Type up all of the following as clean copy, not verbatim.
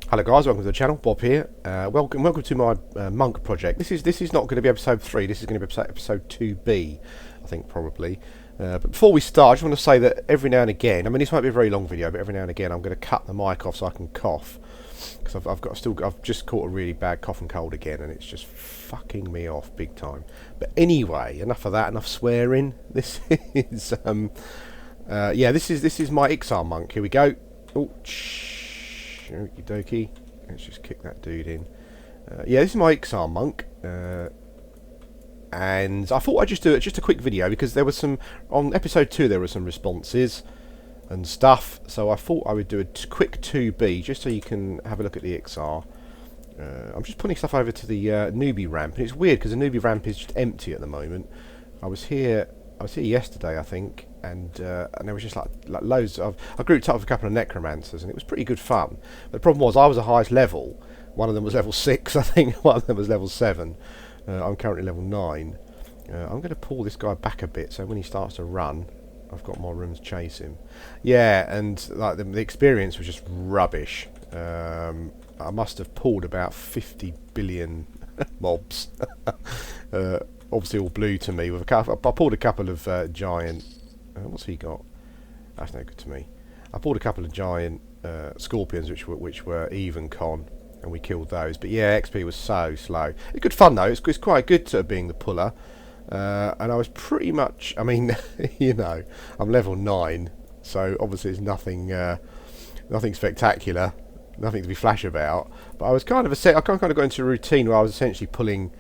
Hello guys, welcome to the channel. Bob here. Welcome to my monk project. This is not going to be episode 3. This is going to be episode 2B, I think probably. But before we start, I just want to say that every now and again, I mean this might be a very long video, but every now and again I'm going to cut the mic off so I can cough, because I've just caught a really bad cough and cold again, and it's just fucking me off big time. But anyway, enough of that. Enough swearing. This is this is my Iksar monk. Here we go. Oh. Okie dokie. Let's just kick that dude in. This is my Iksar monk, and I thought I'd just do a quick video because there was some on episode 2. There were some responses and stuff, so I thought I would do a quick 2B just so you can have a look at the Iksar. I'm just putting stuff over to the newbie ramp, and it's weird because the newbie ramp is just empty at the moment. I was here yesterday, I think, and there was just like loads of. I grouped up with a couple of necromancers, and it was pretty good fun. But the problem was I was the highest level. One of them was level 6, I think. One of them was level 7. I'm currently level 9. I'm going to pull this guy back a bit, so when he starts to run, I've got more room to chase him. Yeah, and like the experience was just rubbish. I must have pulled about 50 billion mobs. Obviously all blue to me. With a couple, I pulled a couple of giant. What's he got? That's no good to me. I pulled a couple of giant scorpions, which were even con, and we killed those. But yeah, XP was so slow. It's good fun though. It's quite good to being the puller. And I was pretty much. I mean, you know, I'm level 9, so obviously it's nothing spectacular, nothing to be flash about. But I was kind of I kind of got into a routine where I was essentially pulling,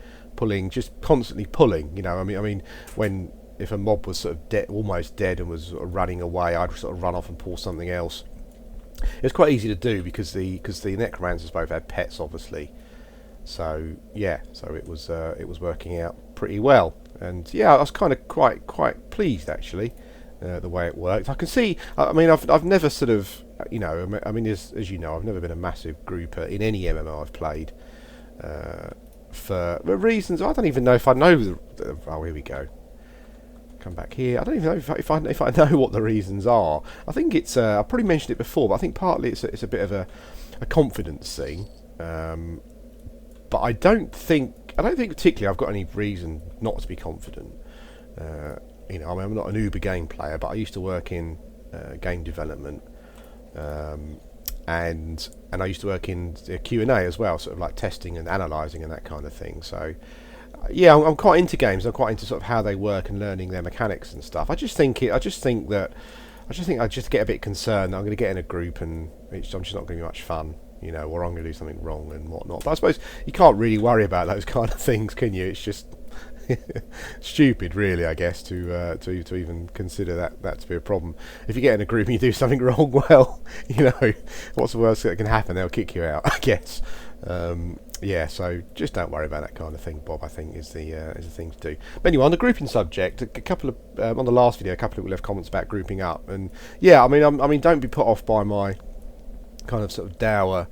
just constantly pulling. You know, I mean, if a mob was sort of almost dead and was sort of running away, I'd sort of run off and pull something else. It was quite easy to do because the necromancers both had pets, obviously. So yeah, so it was working out pretty well, and yeah, I was kind of quite pleased actually, the way it worked. I can see. I mean, I've never sort of, you know, I mean, as you know, I've never been a massive grouper in any MMO I've played. For reasons I don't even know if I know. Oh, here we go. Come back here. I don't even know if I know what the reasons are. I think it's. I probably mentioned it before, but I think partly it's a bit of a confidence thing. But I don't think particularly I've got any reason not to be confident. You know, I mean, I'm not an uber game player, but I used to work in game development. And I used to work in Q&A as well, sort of like testing and analysing and that kind of thing. So, yeah, I'm quite into games. I'm quite into sort of how they work and learning their mechanics and stuff. I just think I just get a bit concerned that I'm going to get in a group and I'm just not going to be much fun, you know, or I'm going to do something wrong and whatnot. But I suppose you can't really worry about those kind of things, can you? It's just stupid, really, I guess, to even consider that to be a problem. If you get in a group and you do something wrong, well, you know, what's the worst that can happen? They'll kick you out, I guess. Yeah, so just don't worry about that kind of thing, Bob. I think is the thing to do. But anyway, on the grouping subject, a couple of on the last video, a couple of people left comments about grouping up, and yeah, I mean, don't be put off by my kind of sort of dour.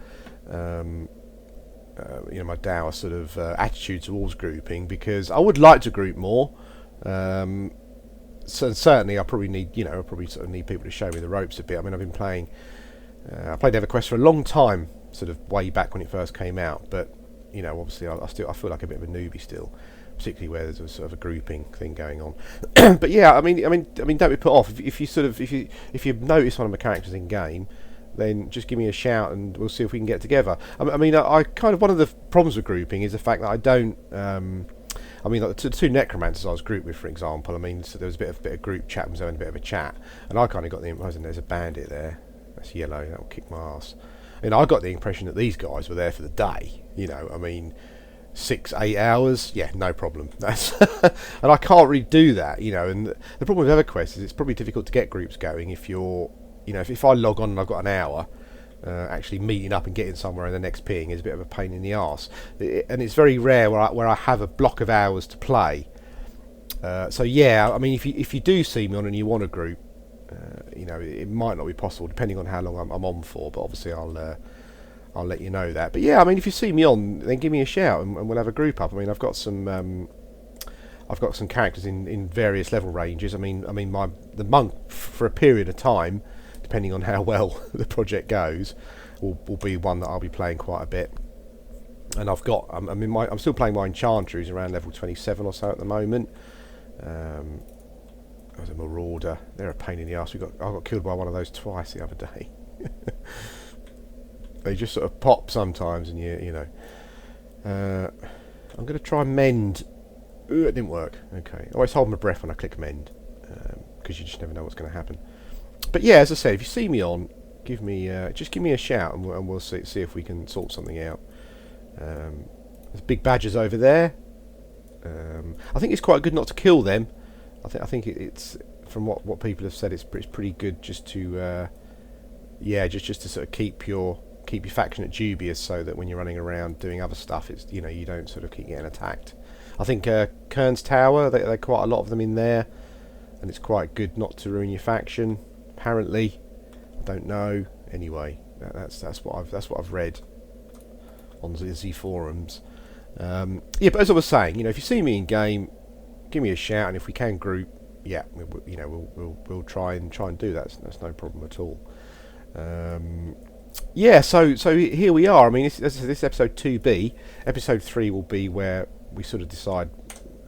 You know, my dour sort of attitude towards grouping, because I would like to group more. So certainly I probably need, you know, sort of need people to show me the ropes a bit. I mean, I've been playing, I played Everquest for a long time, sort of way back when it first came out, but you know, obviously I feel like a bit of a newbie still, particularly where there's a sort of a grouping thing going on. But yeah, I mean, don't be put off if you notice one of my characters in game, then just give me a shout and we'll see if we can get together. I mean, I kind of, one of the problems with grouping is the fact that I don't. I mean, like the two necromancers I was grouped with, for example. I mean, so there was a bit of group chat, was having a bit of a chat, and I kind of got the impression there's a bandit there. That's yellow. That'll kick my ass. And I got the impression that these guys were there for the day. You know, I mean, 6-8 hours, yeah, no problem. That's and I can't really do that. You know, and the problem with EverQuest is it's probably difficult to get groups going if you're. You know, if I log on and I've got an hour, actually meeting up and getting somewhere and the next ping is a bit of a pain in the arse. And it's very rare where I have a block of hours to play. So yeah, I mean, if you do see me on and you want a group, you know, it might not be possible depending on how long I'm on for. But obviously I'll let you know that. But yeah, I mean, if you see me on, then give me a shout and we'll have a group up. I mean, I've got some characters in various level ranges. I mean, the monk for a period of time depending on how well the project goes, will be one that I'll be playing quite a bit. And I've got, I'm still playing my Enchanter, who's around level 27 or so at the moment. As a Marauder, they're a pain in the ass. I got killed by one of those twice the other day. They just sort of pop sometimes, and you know. I'm going to try mend. Ooh, it didn't work. Okay, I always hold my breath when I click mend, because you just never know what's going to happen. But yeah, as I said, if you see me on, just give me a shout, and we'll see if we can sort something out. There's big badgers over there. I think it's quite good not to kill them. I think it's from what people have said, it's pretty good just to just to sort of keep your faction at dubious, so that when you're running around doing other stuff, it's, you know, you don't sort of keep getting attacked. I think Kern's Tower, there are quite a lot of them in there, and it's quite good not to ruin your faction. Apparently, I don't know. Anyway, that's what I've read on the Z forums. Yeah, but as I was saying, you know, if you see me in game, give me a shout, and if we can group, yeah, we'll try and do that. That's no problem at all. Yeah, so here we are. I mean, this episode 2B. Episode 3 will be where we sort of decide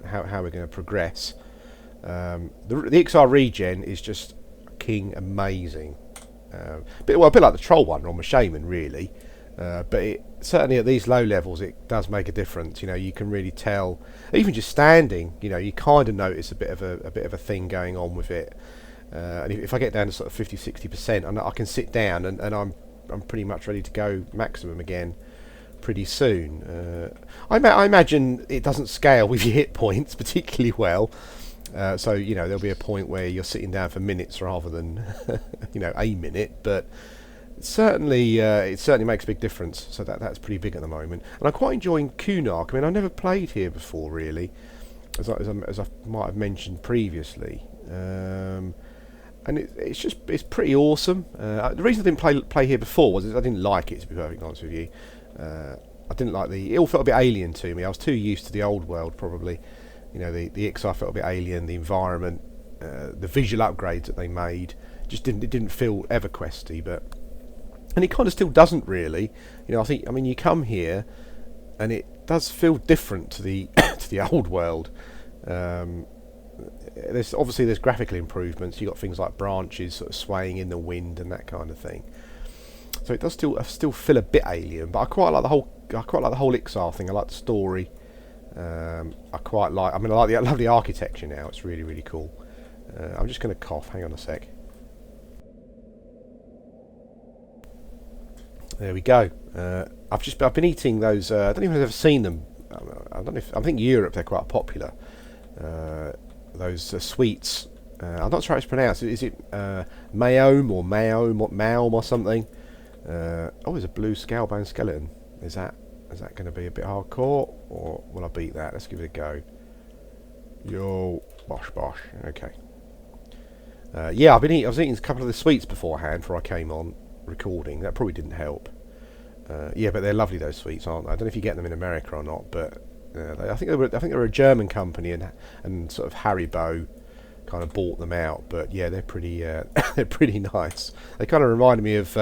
how we're going to progress. The Iksar regen is just king amazing. A bit like the troll one on the shaman, really. But certainly at these low levels, it does make a difference. You know, you can really tell. Even just standing, you know, you kind of notice a bit of a thing going on with it. And if I get down to sort of 50-60%, I can sit down and I'm pretty much ready to go maximum again pretty soon. I imagine it doesn't scale with your hit points particularly well. So, you know, there'll be a point where you're sitting down for minutes rather than you know, a minute, but certainly it certainly makes a big difference. So that's pretty big at the moment, and I'm quite enjoying Kunark. I mean, I've never played here before, really, as I might have mentioned previously, and it's pretty awesome. The reason I didn't play here before was I didn't like it, to be perfectly honest with you. I didn't like it all felt a bit alien to me. I was too used to the old world, probably. You know, the Iksar felt a bit alien. The environment, the visual upgrades that they made, it didn't feel Everquesty, and it kind of still doesn't really. You know, I mean, you come here, and it does feel different to the to the old world. There's graphical improvements. You got things like branches sort of swaying in the wind and that kind of thing. So it does still feel a bit alien, but I quite like the whole Iksar thing. I like the story. I love the architecture now. It's really, really cool. I'm just going to cough. Hang on a sec. There we go. I've been eating those. I don't even know if I've ever seen them. I think Europe they're quite popular. Those sweets. I'm not sure how it's pronounced. Is it Mayome or Maum or something? There's a blue scalebone skeleton. Is that going to be a bit hardcore, or will I beat that? Let's give it a go. Yo, bosh. Okay. Yeah, I was eating a couple of the sweets beforehand before I came on recording. That probably didn't help. Yeah, but they're lovely, those sweets, aren't they? I don't know if you get them in America or not, but I think they were a German company, and sort of Haribo kind of bought them out. But yeah, they're pretty they're pretty nice. They kind of reminded me of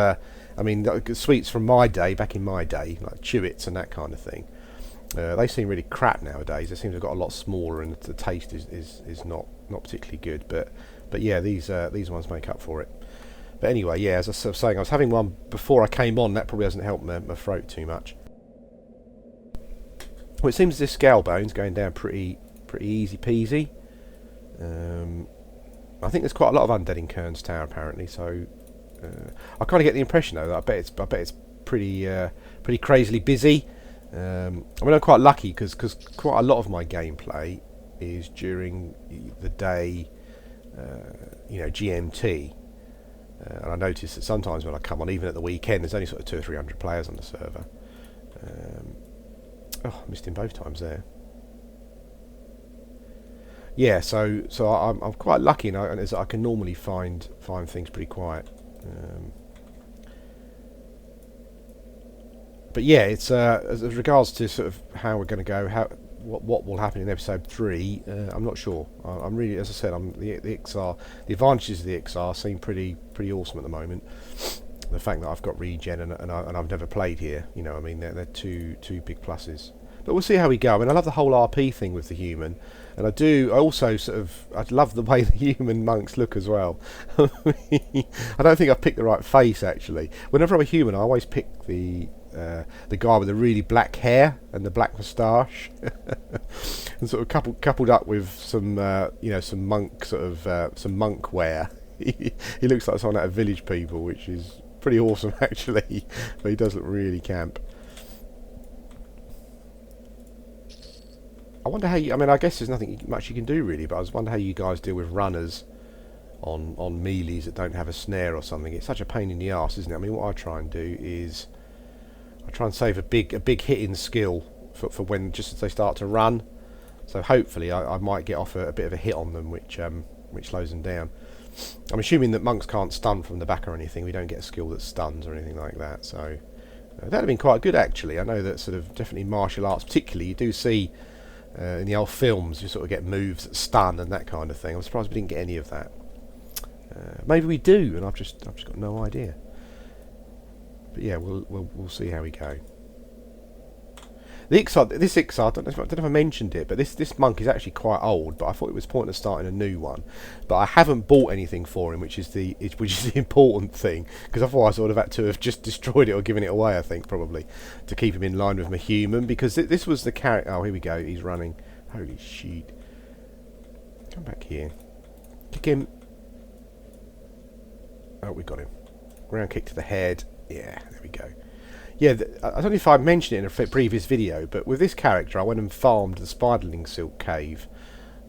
sweets from my day, back in my day, like Chewits and that kind of thing. They seem really crap nowadays. They seem to have got a lot smaller, and the taste is not particularly good. But yeah, these ones make up for it. But anyway, yeah, as I was saying, I was having one before I came on. That probably hasn't helped my throat too much. Well, it seems as if Scalebone's going down pretty easy peasy. I think there's quite a lot of undead in Kern's Tower apparently. So I kind of get the impression though that I bet it's pretty crazily busy. I mean, I'm quite lucky because quite a lot of my gameplay is during the day, GMT. And I notice that sometimes when I come on, even at the weekend, there's only sort of 200 or 300 players on the server. I missed him both times there. Yeah, so I'm quite lucky, and I can normally find things pretty quiet. But yeah, it's as regards to sort of how we're going to go. what will happen in episode 3, I'm not sure. I'm really, as I said, the Iksar. The advantages of the Iksar seem pretty awesome at the moment. The fact that I've got regen and I've never played here, you know, I mean, they're two big pluses. But we'll see how we go. I mean, I love the whole RP thing with the human, and I also I love the way the human monks look as well. I don't think I've picked the right face actually. Whenever I'm a human, I always pick the guy with the really black hair and the black moustache, and sort of coupled up with some some monk some monk wear. He looks like someone out of Village People, which is pretty awesome actually, but he does look really camp. I wonder how you, I mean, I guess there's nothing much you can do really, but I just wonder how you guys deal with runners on melees that don't have a snare or something. It's such a pain in the arse, isn't it? I mean, what I try and do is I try and save a big hitting skill for when, just as they start to run. So hopefully I might get off a bit of a hit on them, which slows them down. I'm assuming that monks can't stun from the back or anything. We don't get a skill that stuns or anything like that. So that'd have been quite good actually. I know that sort of definitely martial arts, particularly, you do see in the old films you sort of get moves that stun and that kind of thing. I'm surprised we didn't get any of that. Maybe we do, and I've just got no idea. But yeah, we'll see how we go. The Iksar, this Iksar, I don't know if I mentioned it, but this monk is actually quite old. But I thought it was pointless starting a new one. But I haven't bought anything for him, which is the important thing, because otherwise I would have had to have just destroyed it or given it away. I think probably to keep him in line with my human, because this was the character. Oh, here we go. He's running. Holy shit! Come back here. Kick him. Oh, we got him. Ground kick to the head. Yeah, there we go. Yeah, I don't know if I mentioned it in a previous video, but with this character I went and farmed the spiderling silk cave,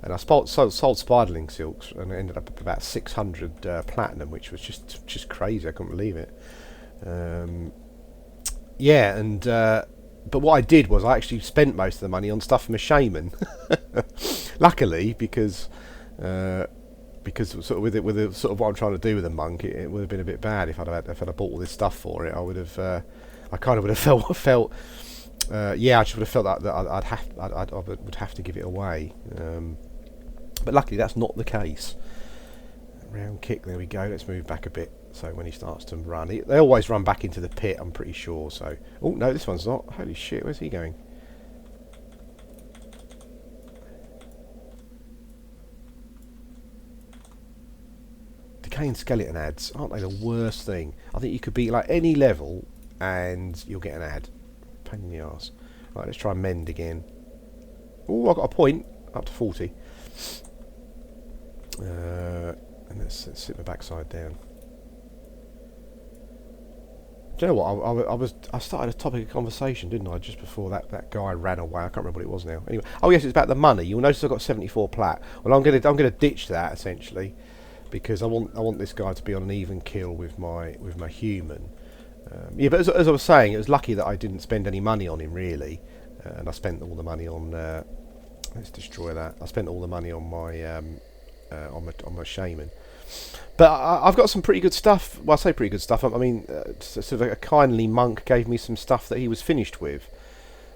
and I sold spiderling silks, and it ended up at about 600 platinum, which was just crazy. I couldn't believe it. Yeah, and but what I did was I actually spent most of the money on stuff from a shaman. Luckily, because sort of with the sort of what I'm trying to do with a monk, it would have been a bit bad if I'd bought all this stuff for it. I would have. I kind of would have felt. Yeah, I just would have felt that I would have to give it away. But luckily, that's not the case. Round kick. There we go. Let's move back a bit. So when he starts to run, they always run back into the pit. I'm pretty sure. So, oh no, this one's not. Holy shit! Where's he going? Decaying skeleton ads, aren't they the worst thing? I think you could be like any level and you'll get an ad. Pain in the arse. Right, let's try and mend again. Oh, I got a point. Up to 40. And let's sit my backside down. Do you know what? I started a topic of conversation, didn't I? Just before that guy ran away. I can't remember what it was now. Anyway, oh yes, it's about the money. You'll notice I've got 74 plat. Well, I'm gonna ditch that essentially, because I want this guy to be on an even kill with my human. Yeah, but as I was saying, it was lucky that I didn't spend any money on him really, and I spent all the money on. Let's destroy that. I spent all the money on my shaman. But I've got some pretty good stuff. Well, I say pretty good stuff. I mean, sort of a kindly monk gave me some stuff that he was finished with.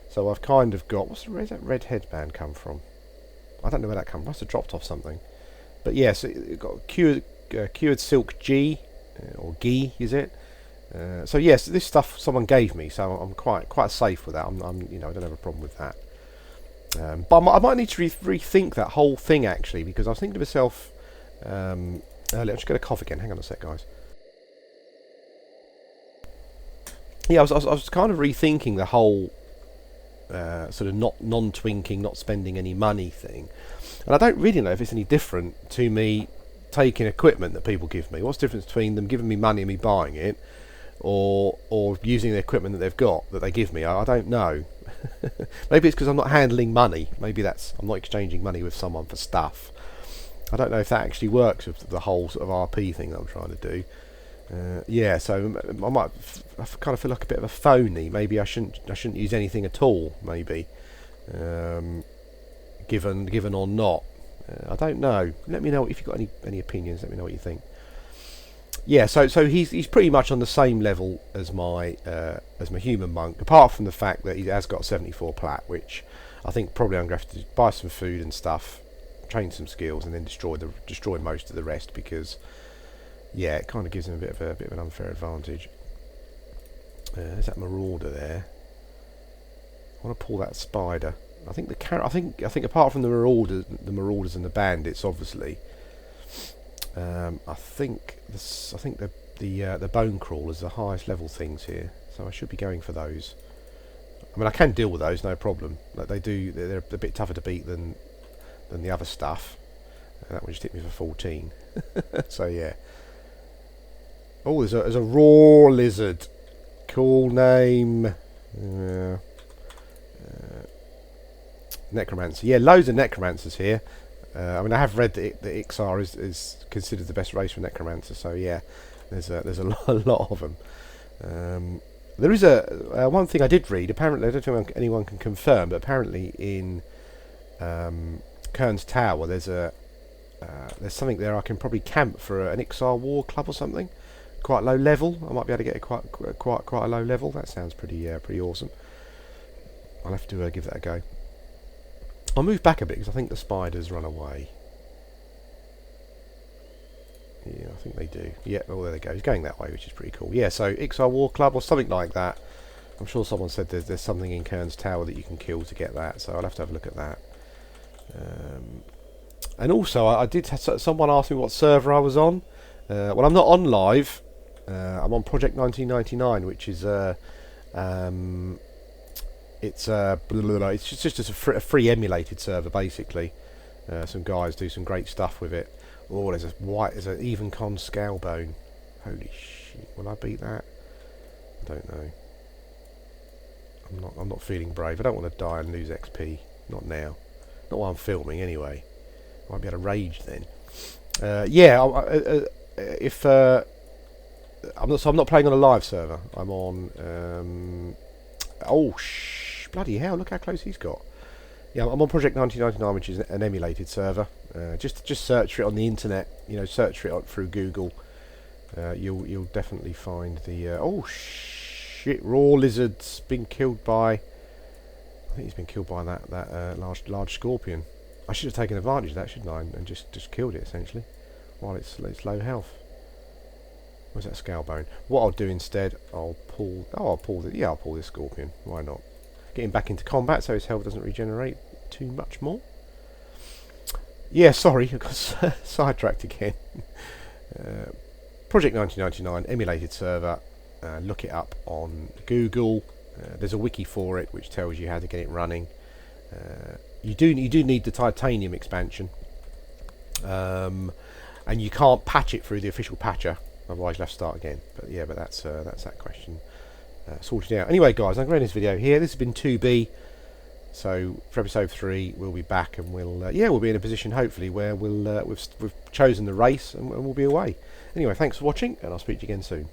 So I've kind of got. Where's that red headband come from? I don't know where that come from. Must have dropped off something. But yes, it got cured silk G or G, is it? So yes, this stuff someone gave me, so I'm quite safe with that. I'm I don't have a problem with that. But I might need to rethink that whole thing actually, because I was thinking to myself earlier. I'm just going to cough again. Hang on a sec, guys. Yeah, I was kind of rethinking the whole sort of non-twinking, not spending any money thing, and I don't really know if it's any different to me taking equipment that people give me. What's the difference between them giving me money and me buying it, or using the equipment that they've got that they give me? I don't know. Maybe it's because I'm not handling money. Maybe I'm not exchanging money with someone for stuff. I don't know if that actually works with the whole sort of RP thing that I'm trying to do. Yeah, so I kind of feel like a bit of a phony. Maybe I shouldn't use anything at all. Maybe, given or not. I don't know. Let me know if you've got any opinions. Let me know what you think. yeah, so he's pretty much on the same level as my human monk, apart from the fact that he has got 74 plat, which I think probably I'm going to have to buy some food and stuff, train some skills, and then destroy most of the rest, because yeah, it kind of gives him a bit of an unfair advantage. There's that marauder there. I want to pull that spider. I think I think apart from the marauders and the bandits, obviously. I think the bone crawlers are the highest level things here, so I should be going for those. I mean, I can deal with those, no problem. Like they're a bit tougher to beat than the other stuff. That one just hit me for 14. So yeah. Oh, there's a raw lizard. Cool name. Necromancer. Yeah, loads of necromancers here. I mean, I have read that Iksar is considered the best race for necromancer. So yeah, there's a lot of them. There is one thing I did read. Apparently, I don't know if anyone can confirm, but apparently in Kern's Tower there's something there I can probably camp for an Iksar war club or something. Quite low level. I might be able to get it quite a low level. That sounds pretty awesome. I'll have to give that a go. I'll move back a bit because I think the spiders run away. Yeah, I think they do. Yeah, oh, there they go. He's going that way, which is pretty cool. Yeah, so Iksar War Club or something like that. I'm sure someone said there's something in Kern's Tower that you can kill to get that, so I'll have to have a look at that. And also, I did someone asked me what server I was on. Well, I'm not on live. I'm on Project 1999, which is it's just a free emulated server, basically. Some guys do some great stuff with it. Oh, there's an even con scale bone. Holy shit! Will I beat that? I don't know. I'm not feeling brave. I don't want to die and lose XP. Not now. Not while I'm filming, anyway. I might be able to rage then. Yeah. If I'm not playing on a live server. I'm on. Bloody hell! Look how close he's got. Yeah, I'm on Project 1999, which is an emulated server. Just search for it on the internet. You know, search for it through Google. You'll definitely find the. Oh shit! Raw lizard's been killed by. I think he's been killed by that large scorpion. I should have taken advantage of that, shouldn't I? And just killed it essentially, while it's low health. Where's that scale bone? What I'll do instead, I'll pull this scorpion. Why not? Get him back into combat so his health doesn't regenerate too much more. Yeah, sorry, I got sidetracked again. Project 1999 emulated server. Look it up on Google. There's a wiki for it which tells you how to get it running. You do need the titanium expansion, and you can't patch it through the official patcher. Otherwise, you'll have to start again. But yeah, that's that question sorted out. Anyway, guys, I'm going to end this video here. This has been 2B. So for episode 3, we'll be back, and we'll be in a position hopefully where we've chosen the race and we'll be away. Anyway, thanks for watching, and I'll speak to you again soon.